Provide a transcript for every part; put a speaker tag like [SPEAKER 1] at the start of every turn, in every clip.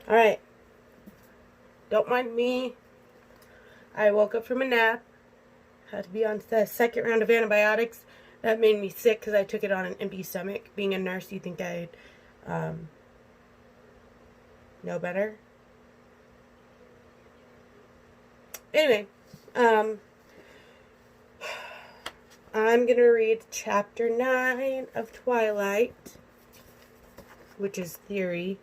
[SPEAKER 1] Alright, don't mind me. I woke up from a nap. Had to be on the second round of antibiotics. That made me sick because I took it on an empty stomach. Being a nurse, you think I'd know better? Anyway, I'm going to read chapter 9 of Twilight, which is Theory.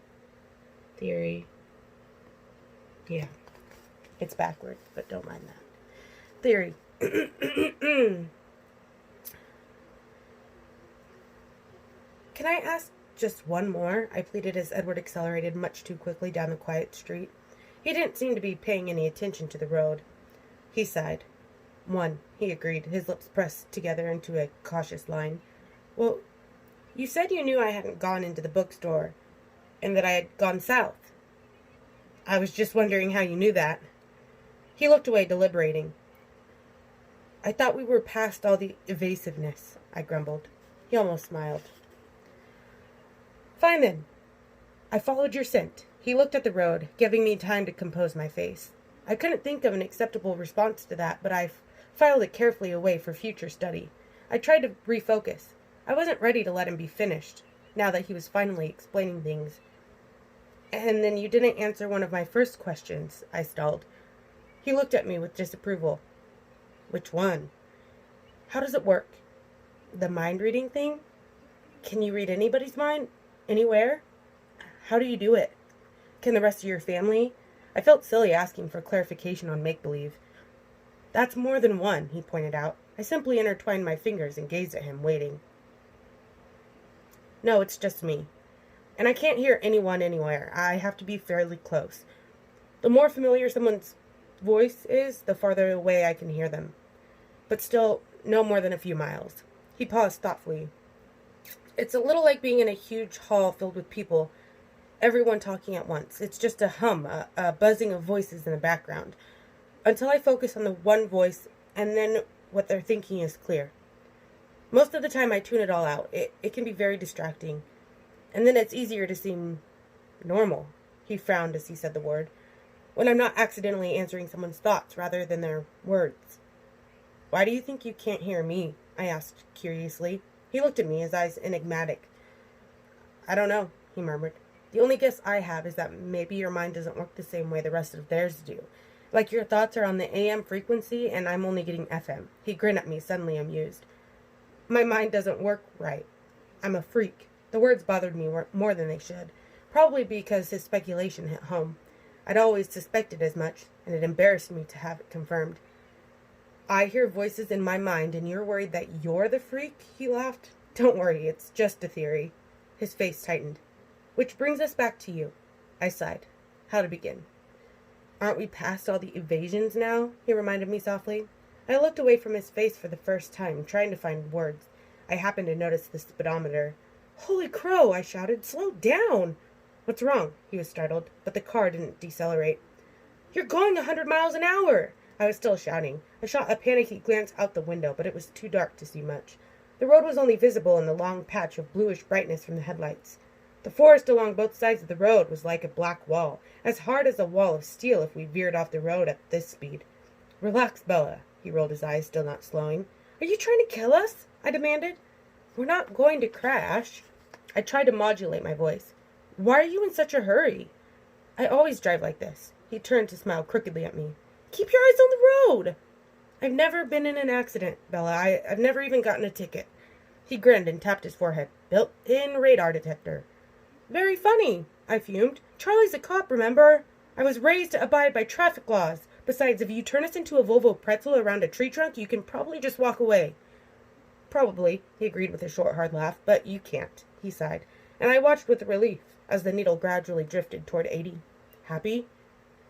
[SPEAKER 1] Yeah, it's backwards, but don't mind that. Theory. Can I ask just one more? I pleaded as Edward accelerated much too quickly down the quiet street. He didn't seem to be paying any attention to the road. He sighed. One, he agreed, his lips pressed together into a cautious line. Well, you said you knew I hadn't gone into the bookstore, and that I had gone south. I was just wondering how you knew that. He looked away, deliberating. I thought we were past all the evasiveness, I grumbled. He almost smiled. Fine then. I followed your scent. He looked at the road, giving me time to compose my face. I couldn't think of an acceptable response to that, but I filed it carefully away for future study. I tried to refocus. I wasn't ready to let him be finished, now that he was finally explaining things. And then you didn't answer one of my first questions, I stalled. He looked at me with disapproval. Which one? How does it work? The mind-reading thing? Can you read anybody's mind? Anywhere? How do you do it? Can the rest of your family? I felt silly asking for clarification on make-believe. That's more than one, he pointed out. I simply intertwined my fingers and gazed at him, waiting. No, it's just me. And I can't hear anyone anywhere. I have to be fairly close. The more familiar someone's voice is, the farther away I can hear them. But still, no more than a few miles. He paused thoughtfully. It's a little like being in a huge hall filled with people, everyone talking at once. It's just a hum, a buzzing of voices in the background. Until I focus on the one voice, and then what they're thinking is clear. Most of the time I tune it all out. It can be very distracting. And then it's easier to seem normal. He frowned as he said the word. When I'm not accidentally answering someone's thoughts rather than their words. Why do you think you can't hear me? I asked curiously. He looked at me, his eyes enigmatic. I don't know, he murmured. The only guess I have is that maybe your mind doesn't work the same way the rest of theirs do. Like your thoughts are on the AM frequency and I'm only getting FM. He grinned at me, suddenly amused. My mind doesn't work right. I'm a freak. The words bothered me more than they should. Probably because his speculation hit home. I'd always suspected as much, and it embarrassed me to have it confirmed. I hear voices in my mind, and you're worried that you're the freak? He laughed. Don't worry, it's just a theory. His face tightened. Which brings us back to you. I sighed. How to begin? Aren't we past all the evasions now? He reminded me softly. I looked away from his face for the first time, trying to find words. I happened to notice the speedometer. Holy crow, I shouted. Slow down! What's wrong? He was startled, but the car didn't decelerate. You're going 100 miles an hour! I was still shouting. I shot a panicky glance out the window, but it was too dark to see much. The road was only visible in the long patch of bluish brightness from the headlights. The forest along both sides of the road was like a black wall, as hard as a wall of steel if we veered off the road at this speed. Relax, Bella. He rolled his eyes, still not slowing. Are you trying to kill us? I demanded. We're not going to crash. I tried to modulate my voice. Why are you in such a hurry? I always drive like this. He turned to smile crookedly at me. Keep your eyes on the road. I've never been in an accident, Bella. I've never even gotten a ticket. He grinned and tapped his forehead. Built-in radar detector. Very funny, I fumed. Charlie's a cop, remember? I was raised to abide by traffic laws. Besides, if you turn us into a Volvo pretzel around a tree trunk, you can probably just walk away. Probably, he agreed with a short, hard laugh, but you can't, he sighed, and I watched with relief as the needle gradually drifted toward 80. Happy?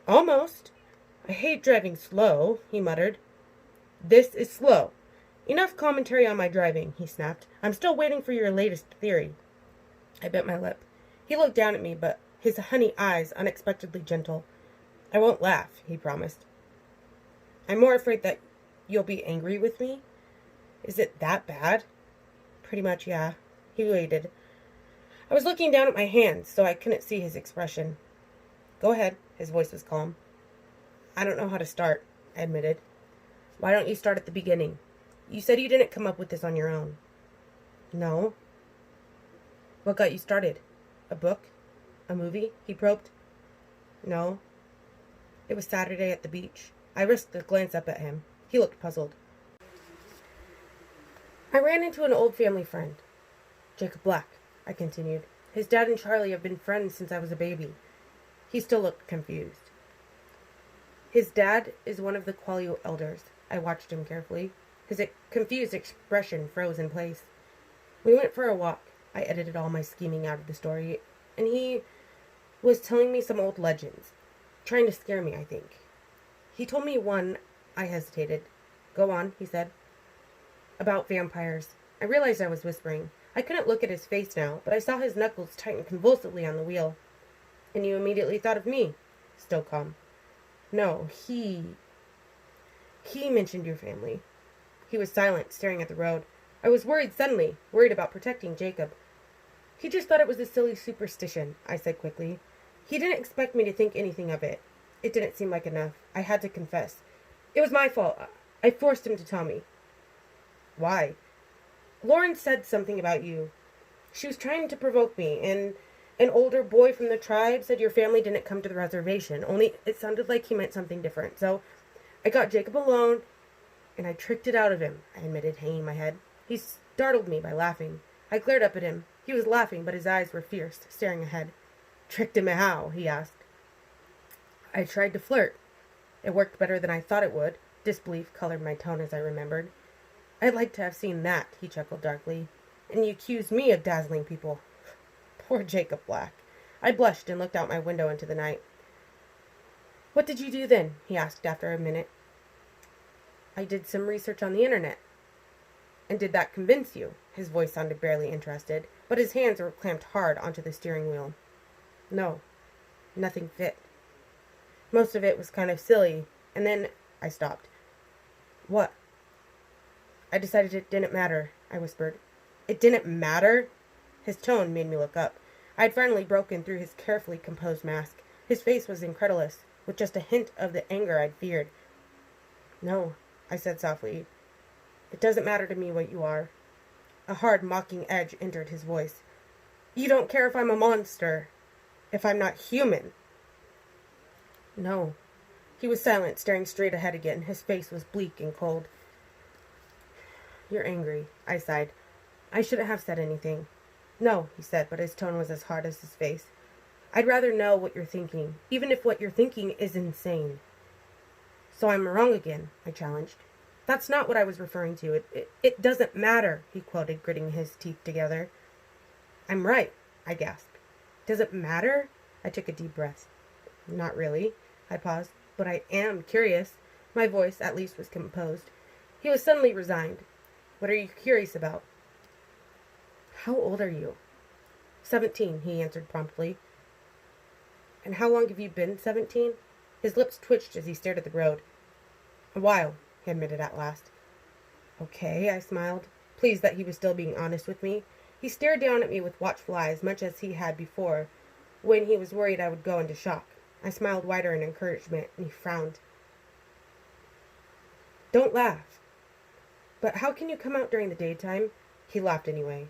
[SPEAKER 1] Almost. I hate driving slow, he muttered. This is slow. Enough commentary on my driving, he snapped. I'm still waiting for your latest theory. I bit my lip. He looked down at me, but his honey eyes unexpectedly gentle. I won't laugh, he promised. I'm more afraid that you'll be angry with me. Is it that bad? Pretty much, yeah. He waited. I was looking down at my hands, so I couldn't see his expression. Go ahead. His voice was calm. I don't know how to start, I admitted. Why don't you start at the beginning? You said you didn't come up with this on your own. No. What got you started? A book? A movie? He probed. No. It was Saturday at the beach. I risked a glance up at him. He looked puzzled. I ran into an old family friend. Jacob Black, I continued. His dad and Charlie have been friends since I was a baby. He still looked confused. His dad is one of the Qualu elders. I watched him carefully. His confused expression froze in place. We went for a walk. I edited all my scheming out of the story, and he was telling me some old legends. Trying to scare me, I think. He told me one. I hesitated. Go on, he said. About vampires. I realized I was whispering. I couldn't look at his face now, but I saw his knuckles tighten convulsively on the wheel. And you immediately thought of me. Still calm. No, he mentioned your family. He was silent, staring at the road. I was worried suddenly, worried about protecting Jacob. He just thought it was a silly superstition, I said quickly. He didn't expect me to think anything of it. It didn't seem like enough. I had to confess. It was my fault. I forced him to tell me. Why? Lauren said something about you. She was trying to provoke me, and an older boy from the tribe said your family didn't come to the reservation, only it sounded like he meant something different. So I got Jacob alone, and I tricked it out of him, I admitted, hanging my head. He startled me by laughing. I glared up at him. He was laughing, but his eyes were fierce, staring ahead. Tricked him how? He asked. I tried to flirt. It worked better than I thought it would. Disbelief colored my tone as I remembered. I'd like to have seen that, he chuckled darkly. And you accused me of dazzling people. Poor Jacob Black. I blushed and looked out my window into the night. What did you do then? He asked after a minute. I did some research on the internet. And did that convince you? His voice sounded barely interested, but his hands were clamped hard onto the steering wheel. No, nothing fit. Most of it was kind of silly, and then I stopped. What? I decided it didn't matter, I whispered. It didn't matter? His tone made me look up. I had finally broken through his carefully composed mask. His face was incredulous, with just a hint of the anger I'd feared. No, I said softly. It doesn't matter to me what you are. A hard, mocking edge entered his voice. You don't care if I'm a monster, if I'm not human. No. He was silent, staring straight ahead again. His face was bleak and cold. You're angry, I sighed. I shouldn't have said anything. No, he said, but his tone was as hard as his face. I'd rather know what you're thinking, even if what you're thinking is insane. So I'm wrong again, I challenged. That's not what I was referring to. It doesn't matter, he quoted, gritting his teeth together. I'm right, I gasped. Does it matter? I took a deep breath. Not really, I paused, but I am curious. My voice, at least, was composed. He was suddenly resigned. What are you curious about? How old are you? 17, he answered promptly. And how long have you been 17? His lips twitched as he stared at the road. A while, he admitted at last. Okay, I smiled, pleased that he was still being honest with me. He stared down at me with watchful eyes, much as he had before, when he was worried I would go into shock. I smiled wider in encouragement, and he frowned. Don't laugh. But how can you come out during the daytime? He laughed anyway.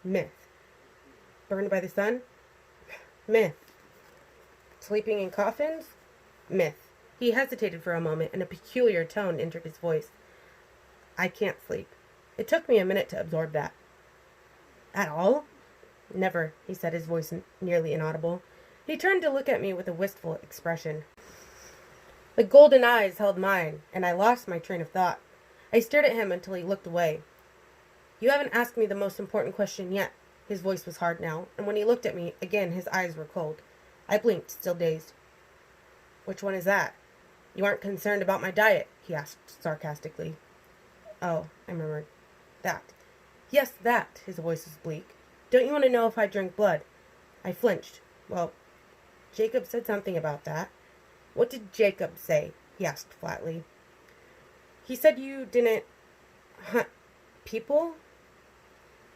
[SPEAKER 1] Myth. Burned by the sun? Myth. Sleeping in coffins? Myth. He hesitated for a moment, and a peculiar tone entered his voice. I can't sleep. It took me a minute to absorb that. At all? Never, he said, his voice nearly inaudible. He turned to look at me with a wistful expression. The golden eyes held mine, and I lost my train of thought. I stared at him until he looked away. You haven't asked me the most important question yet. His voice was hard now, and when he looked at me, again his eyes were cold. I blinked, still dazed. Which one is that? You aren't concerned about my diet, he asked sarcastically. Oh, I murmured. That. Yes, that. His voice was bleak. Don't you want to know if I drink blood? I flinched. Well, Jacob said something about that. What did Jacob say? He asked flatly. He said you didn't hunt people?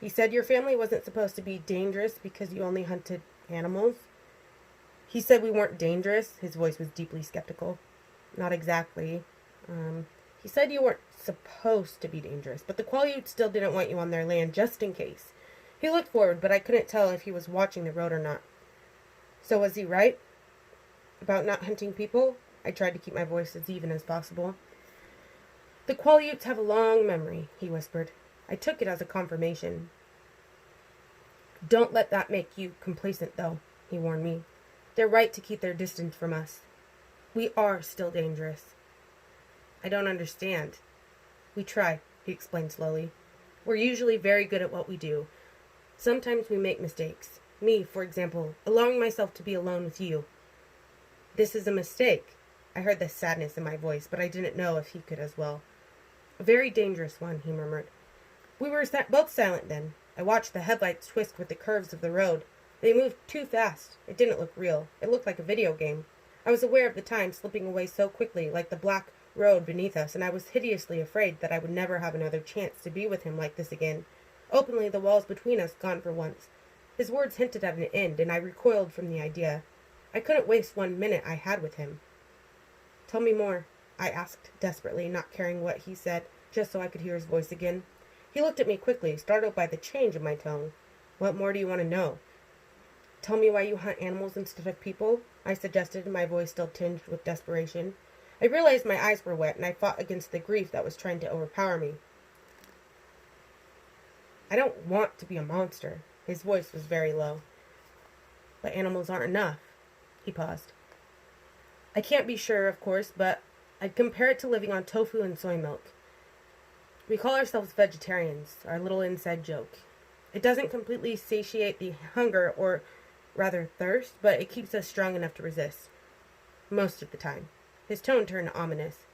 [SPEAKER 1] He said your family wasn't supposed to be dangerous because you only hunted animals? He said we weren't dangerous. His voice was deeply skeptical. Not exactly. He said you weren't supposed to be dangerous, but the Quileute still didn't want you on their land just in case. He looked forward, but I couldn't tell if he was watching the road or not. So was he right about not hunting people? I tried to keep my voice as even as possible. The Quileutes have a long memory, he whispered. I took it as a confirmation. Don't let that make you complacent, though, he warned me. They're right to keep their distance from us. We are still dangerous. I don't understand. We try, he explained slowly. We're usually very good at what we do. Sometimes we make mistakes. Me, for example, allowing myself to be alone with you. This is a mistake. I heard the sadness in my voice, but I didn't know if he could as well. A very dangerous one, he murmured. We were both silent then. I watched the headlights twist with the curves of the road. They moved too fast. It didn't look real. It looked like a video game. I was aware of the time slipping away so quickly, like the black road beneath us, and I was hideously afraid that I would never have another chance to be with him like this again. Openly, the walls between us gone for once. His words hinted at an end, and I recoiled from the idea. I couldn't waste 1 minute I had with him. Tell me more, I asked desperately, not caring what he said, just so I could hear his voice again. He looked at me quickly, startled by the change in my tone. What more do you want to know? Tell me why you hunt animals instead of people, I suggested, my voice still tinged with desperation. I realized my eyes were wet, and I fought against the grief that was trying to overpower me. I don't want to be a monster. His voice was very low. But animals aren't enough. He paused. I can't be sure, of course, but I'd compare it to living on tofu and soy milk. We call ourselves vegetarians, our little inside joke. It doesn't completely satiate the hunger, or rather thirst, but it keeps us strong enough to resist. Most of the time. His tone turned ominous.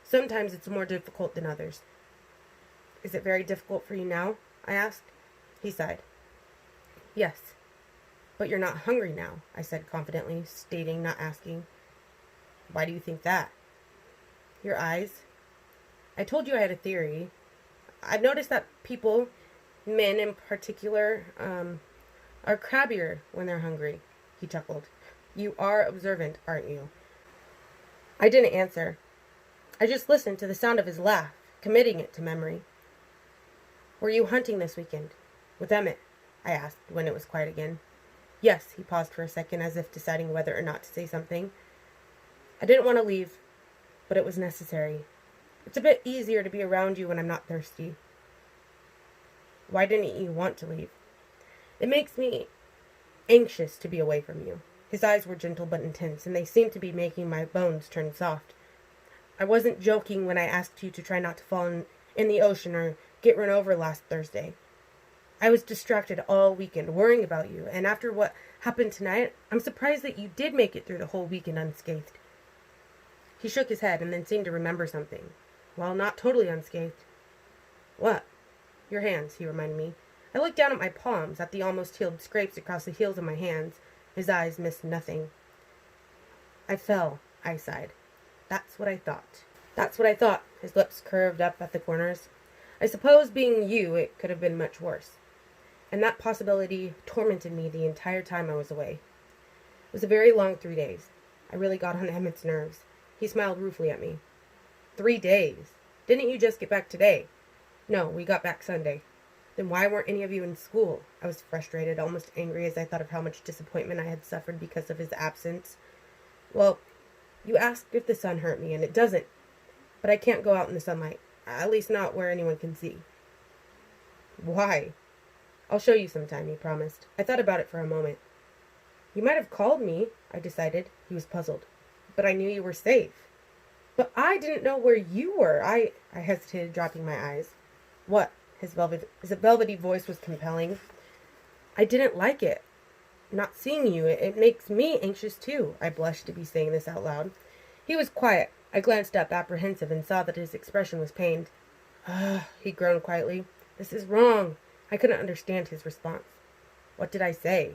[SPEAKER 1] Sometimes it's more difficult than others. Is it very difficult for you now? I asked. He sighed. Yes. But you're not hungry now, I said confidently, stating, not asking. Why do you think that? Your eyes. I told you I had a theory. I've noticed that people, men in particular, are crabbier when they're hungry. He chuckled. You are observant, aren't you? I didn't answer. I just listened to the sound of his laugh, committing it to memory. Were you hunting this weekend? With Emmett? I asked when it was quiet again. Yes, he paused for a second as if deciding whether or not to say something. I didn't want to leave, but it was necessary. It's a bit easier to be around you when I'm not thirsty. Why didn't you want to leave? It makes me anxious to be away from you. His eyes were gentle but intense, and they seemed to be making my bones turn soft. I wasn't joking when I asked you to try not to fall in the ocean or get run over last Thursday. I was distracted all weekend, worrying about you, and after what happened tonight, I'm surprised that you did make it through the whole weekend unscathed. He shook his head and then seemed to remember something. Well, not totally unscathed. What? Your hands, he reminded me. I looked down at my palms, at the almost healed scrapes across the heels of my hands. His eyes missed nothing. I fell, I sighed. That's what I thought. His lips curved up at the corners. I suppose being you, it could have been much worse. And that possibility tormented me the entire time I was away. It was a very long 3 days. I really got on Emmett's nerves. He smiled ruefully at me. 3 days? Didn't you just get back today? No, we got back Sunday. Then why weren't any of you in school? I was frustrated, almost angry as I thought of how much disappointment I had suffered because of his absence. Well, you asked if the sun hurt me, and it doesn't. But I can't go out in the sunlight. At least not where anyone can see. Why? I'll show you sometime, he promised. I thought about it for a moment. You might have called me, I decided. He was puzzled. But I knew you were safe. But I didn't know where you were. I hesitated, dropping my eyes. What? His velvety voice was compelling. I didn't like it. Not seeing you, it makes me anxious too. I blushed to be saying this out loud. He was quiet. I glanced up, apprehensive, and saw that his expression was pained. He groaned quietly. This is wrong. I couldn't understand his response. What did I say?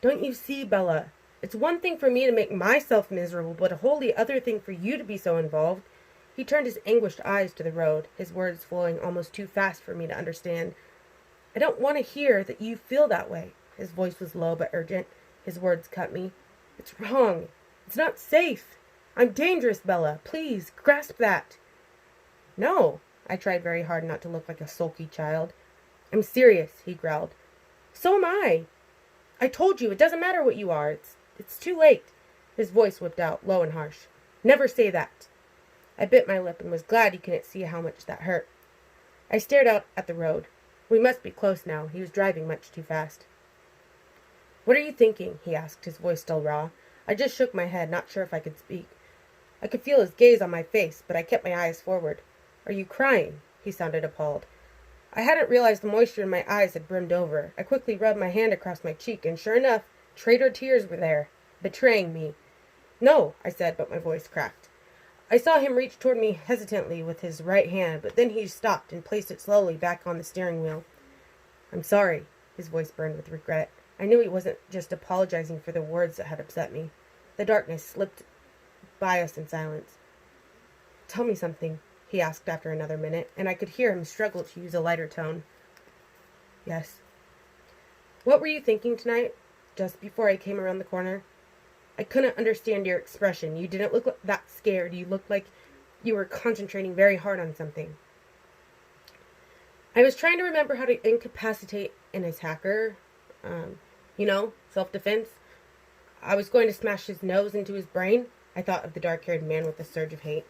[SPEAKER 1] Don't you see, Bella? It's one thing for me to make myself miserable, but a wholly other thing for you to be so involved. He turned his anguished eyes to the road, his words flowing almost too fast for me to understand. I don't want to hear that you feel that way. His voice was low but urgent. His words cut me. It's wrong. It's not safe. I'm dangerous, Bella. Please, grasp that. No. I tried very hard not to look like a sulky child. I'm serious, he growled. So am I. I told you, it doesn't matter what you are. It's too late. His voice whipped out, low and harsh. Never say that. I bit my lip and was glad he couldn't see how much that hurt. I stared out at the road. We must be close now. He was driving much too fast. What are you thinking? He asked, his voice still raw. I just shook my head, not sure if I could speak. I could feel his gaze on my face, but I kept my eyes forward. Are you crying? He sounded appalled. I hadn't realized the moisture in my eyes had brimmed over. I quickly rubbed my hand across my cheek, and sure enough, traitor tears were there, betraying me. No, I said, but my voice cracked. I saw him reach toward me hesitantly with his right hand, but then he stopped and placed it slowly back on the steering wheel. I'm sorry. His voice burned with regret. I knew he wasn't just apologizing for the words that had upset me. The darkness slipped by us in silence. Tell me something, he asked after another minute, and I could hear him struggle to use a lighter tone. Yes. What were you thinking tonight, just before I came around the corner? I couldn't understand your expression. You didn't look that scared. You looked like you were concentrating very hard on something. I was trying to remember how to incapacitate an attacker. Self-defense. I was going to smash his nose into his brain. I thought of the dark-haired man with a surge of hate.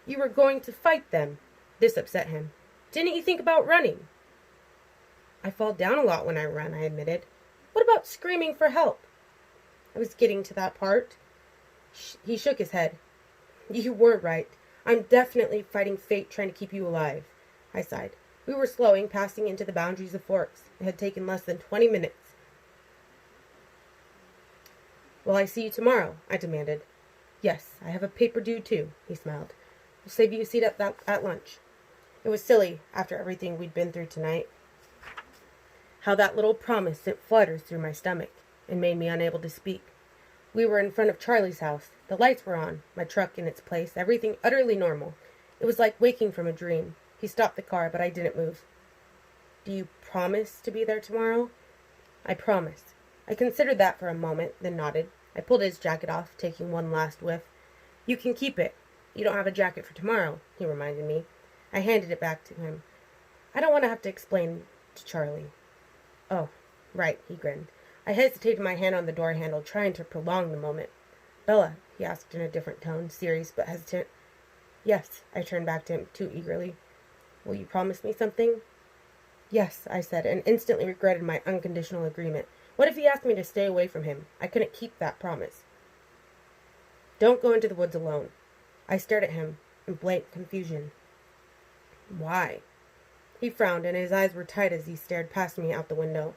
[SPEAKER 1] You were going to fight them. This upset him. Didn't you think about running? I fall down a lot when I run, I admitted. What about screaming for help? I was getting to that part. He shook his head. You were right. I'm definitely fighting fate trying to keep you alive. I sighed. We were slowing, passing into the boundaries of Forks. It had taken less than 20 minutes. Will I see you tomorrow? I demanded. Yes, I have a paper due too, he smiled. I'll save you a seat at lunch. It was silly, after everything we'd been through tonight. How that little promise sent flutters through my stomach and made me unable to speak. We were in front of Charlie's house. The lights were on, my truck in its place, everything utterly normal. It was like waking from a dream. He stopped the car, but I didn't move. Do you promise to be there tomorrow? I promised. I considered that for a moment, then nodded. I pulled his jacket off, taking one last whiff. You can keep it. You don't have a jacket for tomorrow, he reminded me. I handed it back to him. I don't want to have to explain to Charlie. Oh, right, he grinned. I hesitated my hand on the door handle, trying to prolong the moment. Bella, he asked in a different tone, serious but hesitant. Yes, I turned back to him too eagerly. Will you promise me something? Yes, I said, and instantly regretted my unconditional agreement. What if he asked me to stay away from him? I couldn't keep that promise. Don't go into the woods alone. I stared at him in blank confusion. Why? He frowned, and his eyes were tight as he stared past me out the window.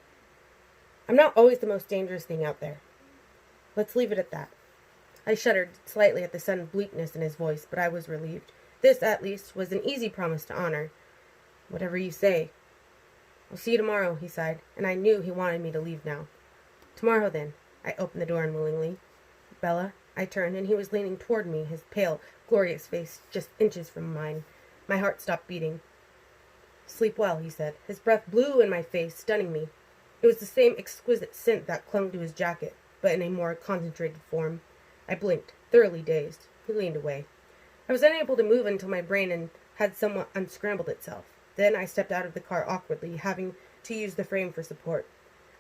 [SPEAKER 1] I'm not always the most dangerous thing out there. Let's leave it at that. I shuddered slightly at the sudden bleakness in his voice, but I was relieved. This, at least, was an easy promise to honor. Whatever you say. I'll see you tomorrow, he sighed, and I knew he wanted me to leave now. Tomorrow, then. I opened the door unwillingly. Bella, I turned, and he was leaning toward me, his pale, glorious face just inches from mine. My heart stopped beating. Sleep well, he said. His breath blew in my face, stunning me. It was the same exquisite scent that clung to his jacket, but in a more concentrated form. I blinked, thoroughly dazed. He leaned away. I was unable to move until my brain had somewhat unscrambled itself. Then I stepped out of the car awkwardly, having to use the frame for support.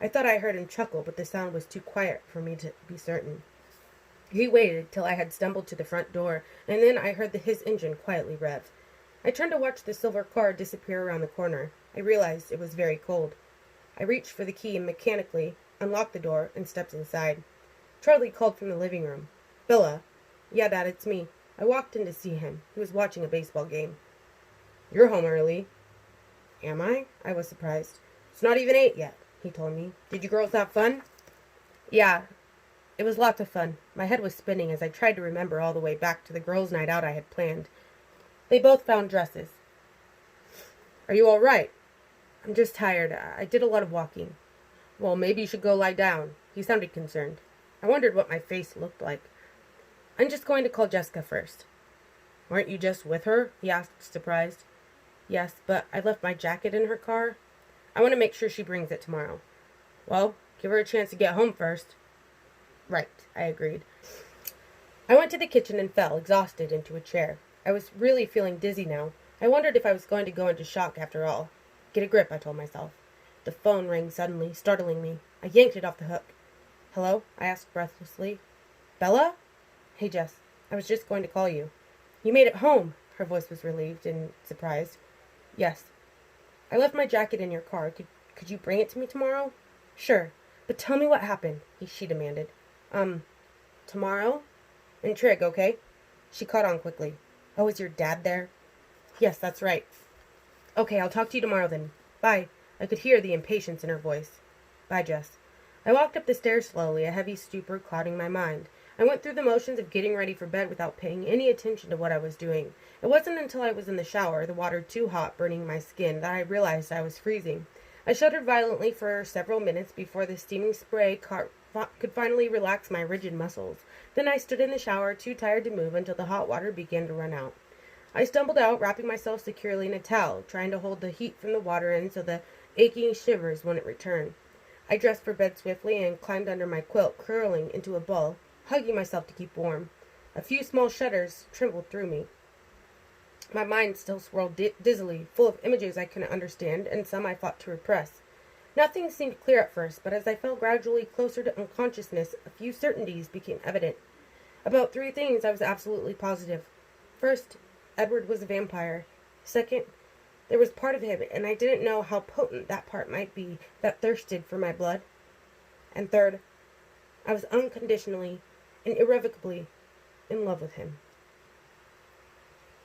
[SPEAKER 1] I thought I heard him chuckle, but the sound was too quiet for me to be certain. He waited till I had stumbled to the front door, and then I heard his engine quietly rev. I turned to watch the silver car disappear around the corner. I realized it was very cold. I reached for the key and mechanically unlocked the door and stepped inside. Charlie called from the living room. Bella. Yeah, Dad, it's me. I walked in to see him. He was watching a baseball game. You're home early. Am I? I was surprised. It's not even 8 yet, he told me. Did you girls have fun? Yeah, it was lots of fun. My head was spinning as I tried to remember all the way back to the girls' night out I had planned. They both found dresses. Are you all right? I'm just tired. I did a lot of walking. Well, maybe you should go lie down. He sounded concerned. I wondered what my face looked like. I'm just going to call Jessica first. Weren't you just with her? He asked, surprised. Yes, but I left my jacket in her car. I want to make sure she brings it tomorrow. Well, give her a chance to get home first. Right, I agreed. I went to the kitchen and fell, exhausted, into a chair. I was really feeling dizzy now. I wondered if I was going to go into shock after all. Get a grip, I told myself. The phone rang suddenly, startling me. I yanked it off the hook. Hello? I asked breathlessly. Bella? Hey, Jess. I was just going to call you. You made it home. Her voice was relieved and surprised. Yes. I left my jacket in your car. Could you bring it to me tomorrow? Sure. But tell me what happened, she demanded. Tomorrow? In Trig, okay? She caught on quickly. Oh, is your dad there? Yes, that's right. Okay, I'll talk to you tomorrow then. Bye. I could hear the impatience in her voice. Bye, Jess. I walked up the stairs slowly, a heavy stupor clouding my mind. I went through the motions of getting ready for bed without paying any attention to what I was doing. It wasn't until I was in the shower, the water too hot, burning my skin, that I realized I was freezing. I shuddered violently for several minutes before the steaming spray could finally relax my rigid muscles. Then I stood in the shower, too tired to move, until the hot water began to run out. I stumbled out, wrapping myself securely in a towel, trying to hold the heat from the water in so the aching shivers wouldn't return. I dressed for bed swiftly and climbed under my quilt, curling into a ball, hugging myself to keep warm. A few small shudders trembled through me. My mind still swirled dizzily, full of images I couldn't understand, and some I fought to repress. Nothing seemed clear at first, but as I fell gradually closer to unconsciousness, a few certainties became evident. About 3 things I was absolutely positive. First, Edward was a vampire. Second, there was part of him, and I didn't know how potent that part might be, that thirsted for my blood. And third, I was unconditionally and irrevocably in love with him.